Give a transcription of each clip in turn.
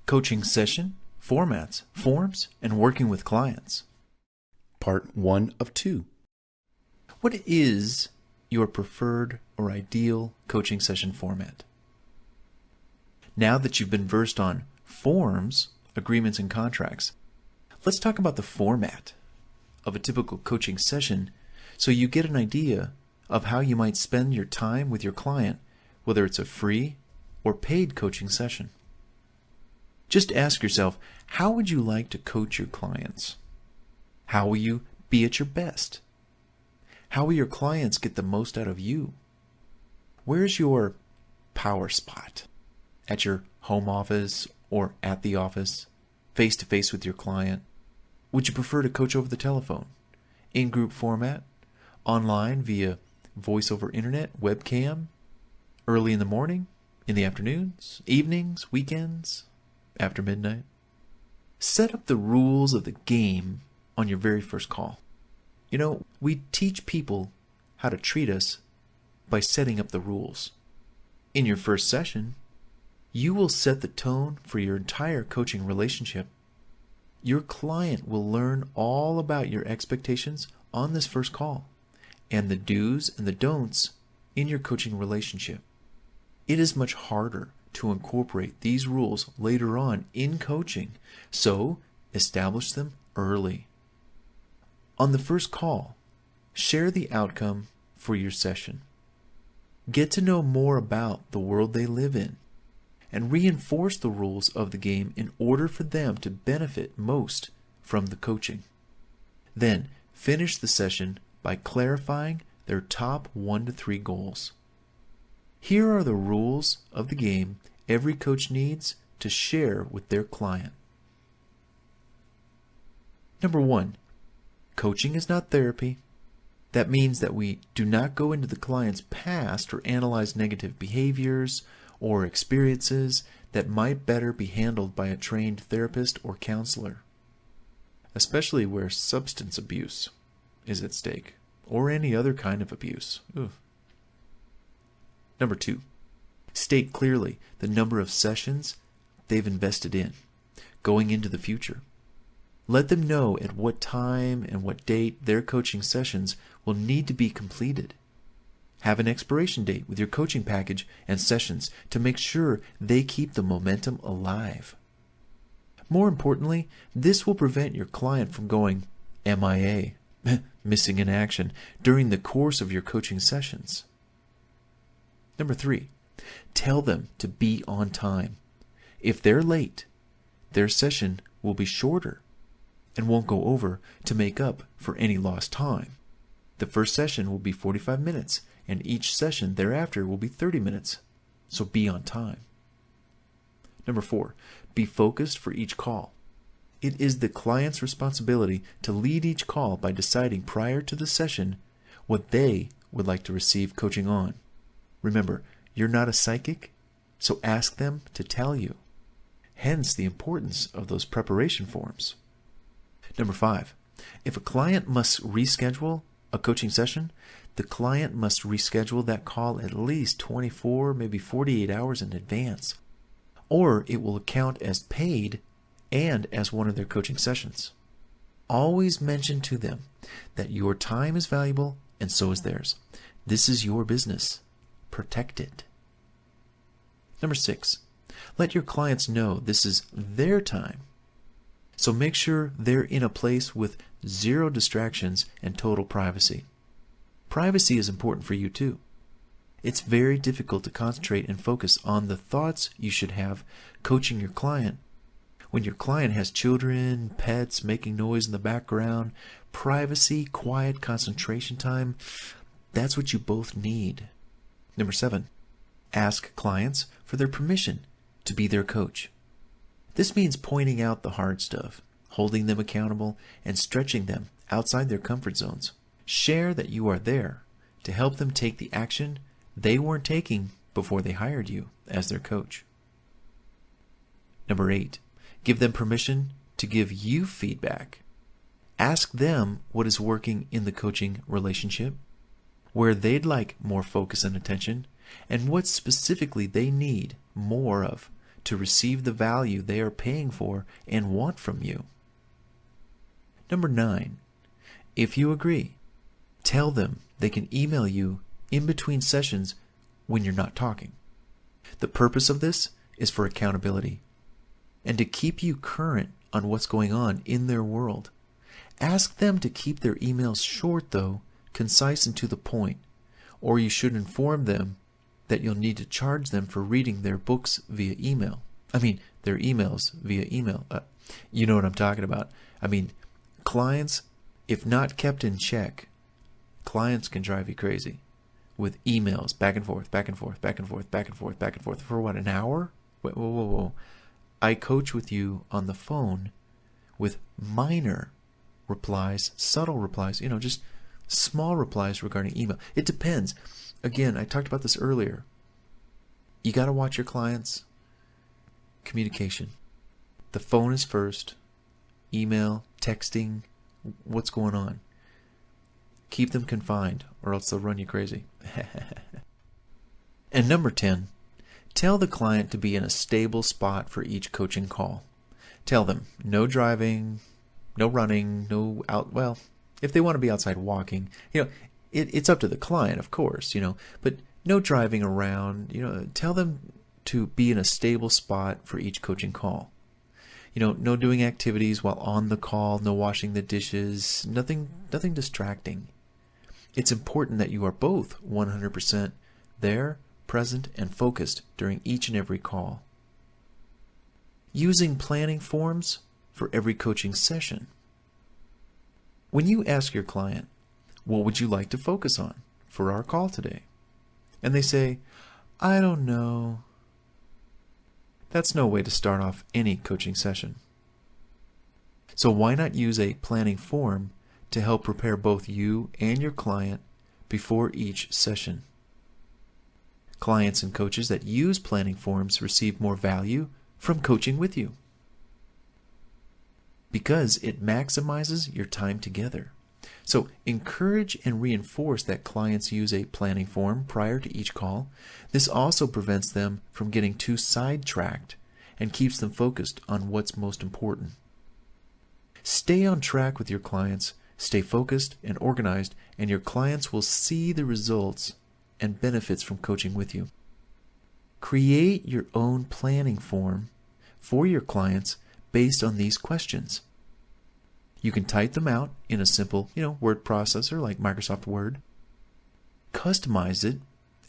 coaching session, formats, forms, and working with clients. Part 1 of 2. What is your preferred or ideal coaching session format? Now that you've been versed on forms, agreements, and contracts, let's talk about the format of a typical coaching session so you get an idea of how you might spend your time with your client, whether it's a free or paid coaching session. Just ask yourself, how would you like to coach your clients? How will you be at your best? How will your clients get the most out of you? Where's your power spot? At your home office or at the office? Face to face with your client? Would you prefer to coach over the telephone? In group format? Online via voice over internet, webcam? Early in the morning? In the afternoons? Evenings? Weekends? After midnight? Set up the rules of the game on your very first call. You know, we teach people how to treat us by setting up the rules. In your first session, you will set the tone for your entire coaching relationship. Your client will learn all about your expectations on this first call and the do's and the don'ts in your coaching relationship. It is much harder to incorporate these rules later on in coaching, so establish them early. On the first call, share the outcome for your session. Get to know more about the world they live in, and reinforce the rules of the game in order for them to benefit most from the coaching. Then, finish the session by clarifying their top 1 to 3 goals. Here are the rules of the game every coach needs to share with their client. Number 1, coaching is not therapy. That means that we do not go into the client's past or analyze negative behaviors or experiences that might better be handled by a trained therapist or counselor, especially where substance abuse is at stake or any other kind of abuse. Ugh. Number 2, state clearly the number of sessions they've invested in going into the future. Let them know at what time and what date their coaching sessions will need to be completed. Have an expiration date with your coaching package and sessions to make sure they keep the momentum alive. More importantly, this will prevent your client from going MIA, missing in action, during the course of your coaching sessions. Number 3, tell them to be on time. If they're late, their session will be shorter and won't go over to make up for any lost time. The first session will be 45 minutes, and each session thereafter will be 30 minutes, so be on time. Number 4, be focused for each call. It is the client's responsibility to lead each call by deciding prior to the session what they would like to receive coaching on. Remember, you're not a psychic, so ask them to tell you. Hence the importance of those preparation forms. Number 5, if a client must reschedule a coaching session, the client must reschedule that call at least 24, maybe 48 hours in advance, or it will count as paid and as one of their coaching sessions. Always mention to them that your time is valuable and so is theirs. This is your business. Protect it. Number 6, let your clients know this is their time. So make sure they're in a place with 0 distractions and total privacy. Privacy is important for you too. It's very difficult to concentrate and focus on the thoughts you should have coaching your client when your client has children, pets making noise in the background. Privacy, quiet concentration time, that's what you both need. Number 7, ask clients for their permission to be their coach. This means pointing out the hard stuff, holding them accountable, and stretching them outside their comfort zones. Share that you are there to help them take the action they weren't taking before they hired you as their coach. Number 8, give them permission to give you feedback. Ask them what is working in the coaching relationship, where they'd like more focus and attention, and what specifically they need more of to receive the value they are paying for and want from you. Number 9, if you agree, tell them they can email you in between sessions when you're not talking. The purpose of this is for accountability and to keep you current on what's going on in their world. Ask them to keep their emails short, though, concise and to the point, or you should inform them that you'll need to charge them for reading their books via email. Their emails via email. You know what I'm talking about. Clients, if not kept in check, clients can drive you crazy with emails back and forth, back and forth, back and forth, back and forth, back and forth for what, an hour? Whoa. I coach with you on the phone with minor replies, subtle replies, just small replies regarding email. It depends. Again, I talked about this earlier. You got to watch your clients' communication. The phone is first. Email, texting, what's going on? Keep them confined, or else they'll run you crazy. And number 10, tell the client to be in a stable spot for each coaching call. Tell them no driving, no running, no out. Well, if they want to be outside walking, it's up to the client, of course, but no driving around. Tell them to be in a stable spot for each coaching call. No doing activities while on the call, no washing the dishes, nothing distracting. It's important that you are both 100% there, present, and focused during each and every call. Using planning forms for every coaching session. When you ask your client, what would you like to focus on for our call today? And they say, I don't know. That's no way to start off any coaching session. So why not use a planning form to help prepare both you and your client before each session? Clients and coaches that use planning forms receive more value from coaching with you because it maximizes your time together. So encourage and reinforce that clients use a planning form prior to each call. This also prevents them from getting too sidetracked and keeps them focused on what's most important. Stay on track with your clients, stay focused and organized, and your clients will see the results and benefits from coaching with you. Create your own planning form for your clients based on these questions. You can type them out in a simple, word processor like Microsoft Word. Customize it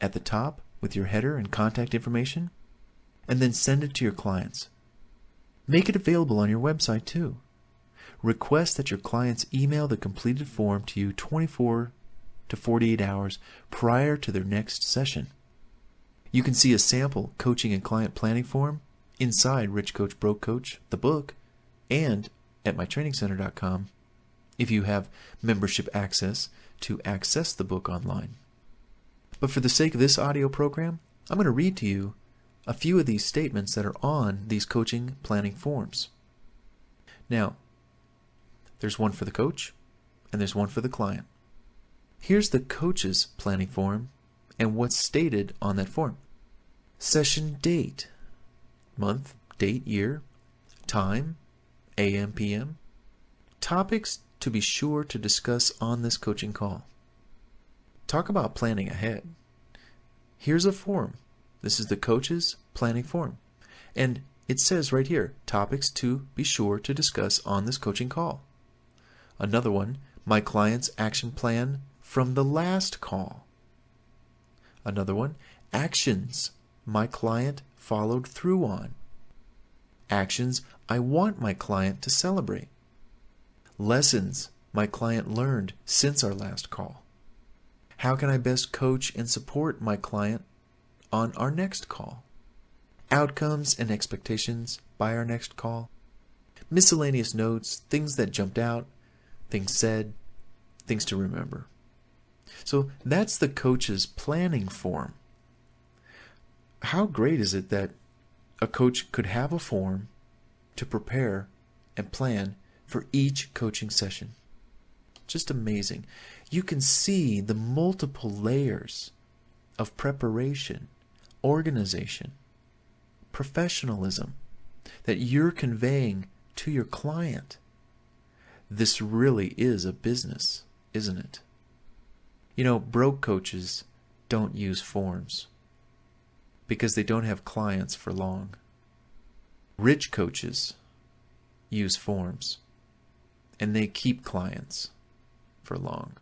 at the top with your header and contact information, and then send it to your clients. Make it available on your website too. Request that your clients email the completed form to you 24 to 48 hours prior to their next session. You can see a sample coaching and client planning form inside Rich Coach Broke Coach, the book, and at mytrainingcenter.com if you have membership access to access the book online. But for the sake of this audio program, I'm going to read to you a few of these statements that are on these coaching planning forms. Now, there's one for the coach and there's one for the client. Here's the coach's planning form and what's stated on that form. Session date, month, date, year, time, AM, PM. Topics to be sure to discuss on this coaching call. Talk about planning ahead. Here's a form. This is the coach's planning form. And it says right here, topics to be sure to discuss on this coaching call. Another one, my client's action plan from the last call. Another one, actions my client followed through on. Actions I want my client to celebrate. Lessons my client learned since our last call. How can I best coach and support my client on our next call? Outcomes and expectations by our next call. Miscellaneous notes, things that jumped out, things said, things to remember. So that's the coach's planning form. How great is it that a coach could have a form to prepare and plan for each coaching session? Just amazing. You can see the multiple layers of preparation, organization, professionalism that you're conveying to your client. This really is a business, isn't it? You know, broke coaches don't use forms because they don't have clients for long. Rich coaches use forms and they keep clients for long.